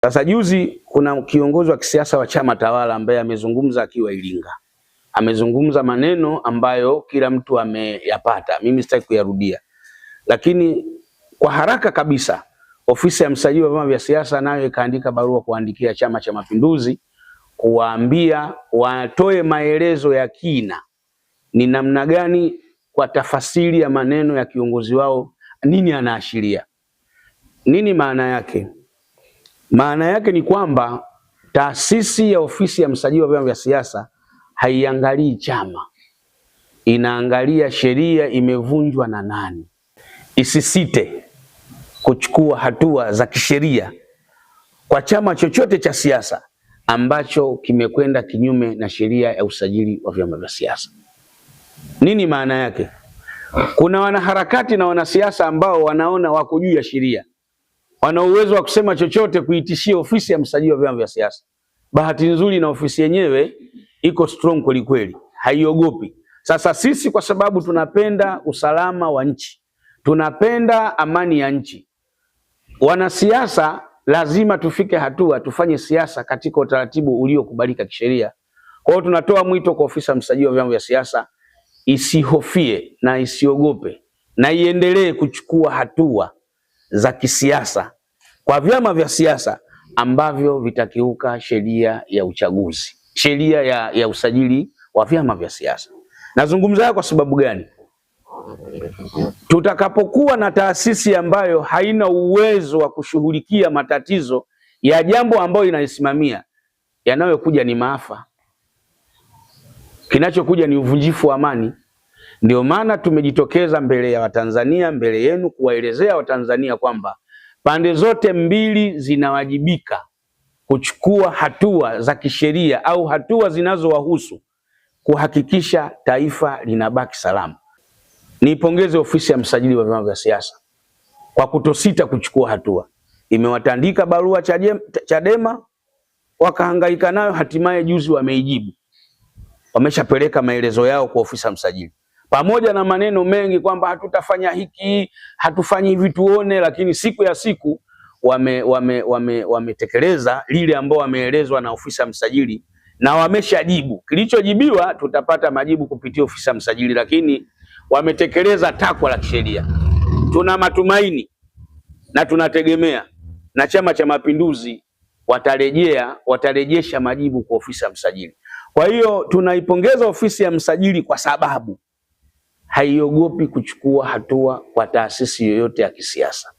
Sasa juzi kuna kiongozi wa kisiasa wa chama tawala ambaye amezungumza akiwa Iringa. Amezungumza maneno ambayo kila mtu ameyapata. Mimi sitaki kuyarudia. Lakini kwa haraka kabisa ofisi ya msajili wa vyama vya siasa nayo ikaandika barua kuandikia Chama cha Mapinduzi kuwaambia watoe maelezo ya kina ni namna gani kwa tafasiri ya maneno ya kiongozi wao nini anaashiria. Nini maana yake? Maana yake ni kwamba taasisi ya ofisi ya msajili wa vyama vya siasa haiangalii chama, inaangalia sheria imevunjwa na nani. Isisite kuchukua hatua za kisheria kwa chama chochote cha siasa ambacho kimekwenda kinyume na sheria ya usajili wa vyama vya siasa. Nini maana yake? Kuna wanaharakati na wanasiasa ambao wanaona wako juu ya sheria, wana uwezo wa kusema chochote kuitishia ofisi ya msajili wa vyama vya siasa. Bahati nzuri na ofisi yenyewe iko strong kweli kweli, haiogopi. Sasa sisi kwa sababu tunapenda usalama wa nchi, tunapenda amani ya nchi, wanasiasa lazima tufike hatua tufanye siasa katika utaratibu uliokubalika kisheria. Kwa hiyo tunatoa mwito kwa ofisi ya msajili wa vyama vya siasa isihofie na isiogope na iendelee kuchukua hatua za kisiasa kwa vyama vya siasa ambavyo vitakiuka sheria ya uchaguzi, sheria ya usajili wa vyama vya siasa. Nazungumza kwa sababu gani? Tutakapokuwa na taasisi ambayo haina uwezo wa kushughulikia matatizo ya jambo ambayo inaisimamia, yanayokuja ni maafa. Kinachokuja ni uvunjifu wa amani. Ndio maana tumejitokeza mbele ya Watanzania, mbele yenu kuwaelezea Watanzania kwamba pande zote mbili zinawajibika kuchukua hatua za kisheria au hatua zinazowahusu kuhakikisha taifa linabaki salama. Niipongeze ofisi ya msajili wa vyama vya siasa kwa kutosita kuchukua hatua. Imewatandika barua Chadema, wakahangaika nayo, hatimaye juzi wameijibu. Wameshapeleka maelezo yao kwa ofisi ya msajili. Pamoja na maneno mengi kwamba hatutafanya hiki, hatufanyi hivi tuone, lakini siku ya siku wametekeleza lile ambao wameelezwa na ofisi ya msajili na wameshajibu. Kilichojibiwa tutapata majibu kupitia ofisi ya msajili, lakini wametekeleza takwa la kisheria. Tuna matumaini na tunategemea na Chama cha Mapinduzi watarejesha majibu kwa ofisi ya msajili. Kwa hiyo tunaipongeza ofisi ya msajili kwa sababu haiogopi kuchukua hatua kwa taasisi yoyote ya kisiasa.